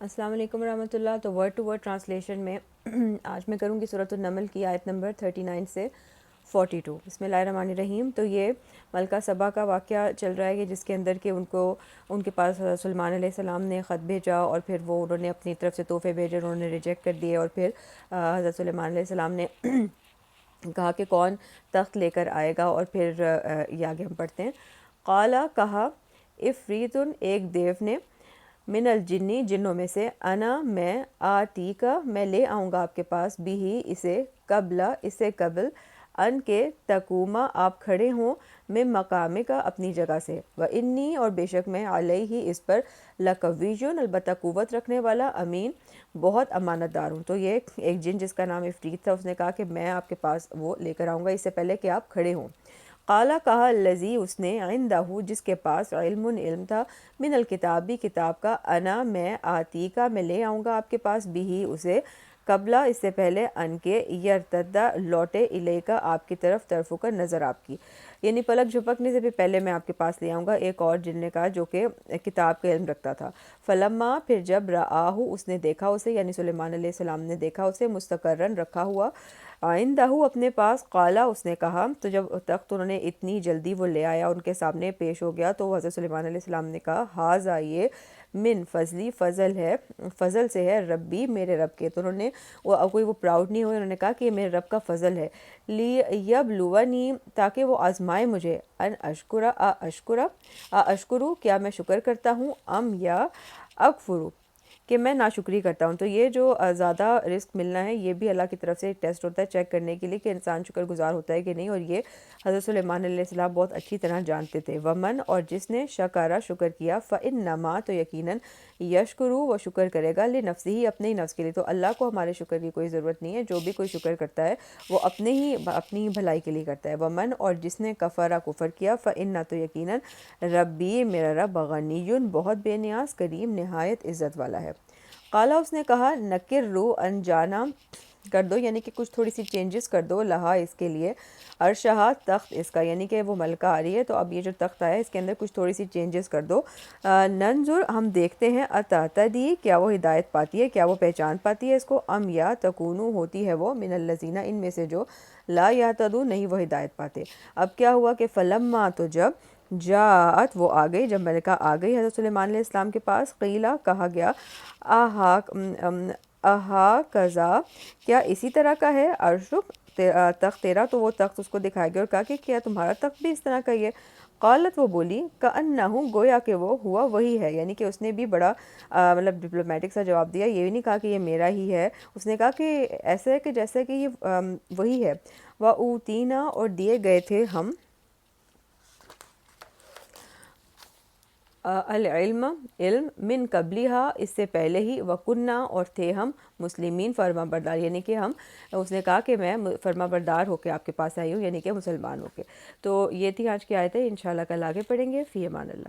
السلام علیکم ورحمۃ اللہ۔ تو ورڈ ٹو ورڈ ٹرانسلیشن میں آج میں کروں گی سورۃ النمل کی آیت نمبر 39 سے 42۔ بسم اللہ الرحمن الرحیم۔ تو یہ ملکہ سبا کا واقعہ چل رہا ہے کہ جس کے اندر کہ ان کے پاس سلیمان علیہ السلام نے خط بھیجا اور پھر وہ انہوں نے اپنی طرف سے تحفے بھیجے، انہوں نے ریجیکٹ کر دیے، اور پھر حضرت سلیمان علیہ السلام نے کہا کہ کون تخت لے کر آئے گا، اور پھر یہ آگے ہم پڑھتے ہیں۔ قالا کہا، افریتن ایک دیو نے، من الجنی جنوں میں سے، انا میں، آتی کا میں لے آؤں گا آپ کے پاس، بھی اسے، قبلہ اس سے قبل، ان کے تکوما آپ کھڑے ہوں، میں مقام کا اپنی جگہ سے، و انی اور بے شک میں، علیہ اس پر، لقویٌ البتہ قوت رکھنے والا، امین بہت امانت دار ہوں۔ تو یہ ایک جن جس کا نام افریت تھا، اس نے کہا کہ میں آپ کے پاس وہ لے کر آؤں گا اس سے پہلے کہ آپ کھڑے ہوں۔ قالا کہا، الذی اس نے، عندہ جس کے پاس، علم تھا، من الکتابی کتاب کا، انا میں، آتی کا میں لے آؤں گا آپ کے پاس، بھی اسے، قبلہ اس سے پہلے، ان کے، یرتدہ لوٹے، الیکا آپ کی طرف، طرفوں کا نظر آپ کی، یعنی پلک جھپکنے سے بھی پہلے میں آپ کے پاس لے آؤں گا۔ ایک اور جن نے کہا جو کہ کتاب کا علم رکھتا تھا، فلما پھر جب، رآہ اس نے دیکھا اسے، یعنی سلیمان علیہ السلام نے دیکھا اسے، مستقرن رکھا ہوا، عندہ اپنے پاس، قالا اس نے کہا، تو جب تخت انہوں نے اتنی جلدی وہ لے آیا، ان کے سامنے پیش ہو گیا، تو حضرت سلیمان علیہ السلام نے کہا، ھذا یہ، من فضلی فضل ہے، فضل سے ہے، ربی میرے رب کے۔ تو انہوں نے کوئی وہ پراؤڈ نہیں ہوئے، انہوں نے کہا کہ یہ میرے رب کا فضل ہے، لیبلونی تاکہ وہ آزمائے مجھے، ان اشکرا اشکرو کیا میں شکر کرتا ہوں، ام یا اکفرو کہ میں ناشکری کرتا ہوں۔ تو یہ جو زیادہ رزق ملنا ہے، یہ بھی اللہ کی طرف سے ایک ٹیسٹ ہوتا ہے، چیک کرنے کے لیے کہ انسان شکر گزار ہوتا ہے کہ نہیں، اور یہ حضرت سلیمان علیہ السلام بہت اچھی طرح جانتے تھے۔ ومن اور جس نے، شکارا شکر کیا، فإنما تو یقیناً، یشکرو وہ شکر کرے گا، لنفسہ ہی اپنے ہی نفس کے لیے۔ تو اللہ کو ہمارے شکر کی کوئی ضرورت نہیں ہے، جو بھی کوئی شکر کرتا ہے وہ اپنی ہی بھلائی کے لیے کرتا ہے۔ ومن اور جس نے، کفر کفر کیا، فإن تو یقیناً، ربی میرا رب، غنی بہت بے نیاز، کریم نہایت عزت والا ہے۔ قالا اس نے کہا، نکروا انجانا کر دو، یعنی کہ کچھ تھوڑی سی چینجز کر دو، لہا اس کے لیے، عرشہا تخت اس کا، یعنی کہ وہ ملکہ آ رہی ہے تو اب یہ جو تخت آیا ہے اس کے اندر کچھ تھوڑی سی چینجز کر دو۔ ننظر ہم دیکھتے ہیں، اتہتدی کیا وہ ہدایت پاتی ہے، کیا وہ پہچان پاتی ہے اس کو، ام یا تکونو ہوتی ہے وہ، من الذین ان میں سے جو، لا یہتدون نہیں وہ ہدایت پاتے۔ اب کیا ہوا کہ فلما تو جب، جاءت وہ آ گئی، جب ملکہ آ گئی حضرت سلیمان علیہ السلام کے پاس، قیلا کہا گیا، اہا کذا کیا اسی طرح کا ہے، عرشک تخت تیرا، تو وہ تخت اس کو دکھایا گیا اور کہا کہ کیا تمہارا تخت بھی اس طرح کا ہی ہے۔ قالت وہ بولی، کأنہ گویا کہ وہ ہوا وہی ہے، یعنی کہ اس نے بھی بڑا مطلب ڈپلومیٹک سا جواب دیا، یہ بھی نہیں کہا کہ یہ میرا ہی ہے، اس نے کہا کہ ایسا ہے کہ جیسے کہ یہ وہی ہے۔ وَأُوتِینَا اور دیے گئے تھے ہم، العلم علم، من قبلہا اس سے پہلے ہی، وکنہ اور تھے ہم، مسلمین فرما بردار، یعنی کہ ہم، اس نے کہا کہ میں فرما بردار ہو کے آپ کے پاس آئی ہوں، یعنی کہ مسلمان ہو کے۔ تو یہ تھی آج کی آیتیں، انشاءاللہ کل آگے پڑھیں گے۔ فی امان اللہ۔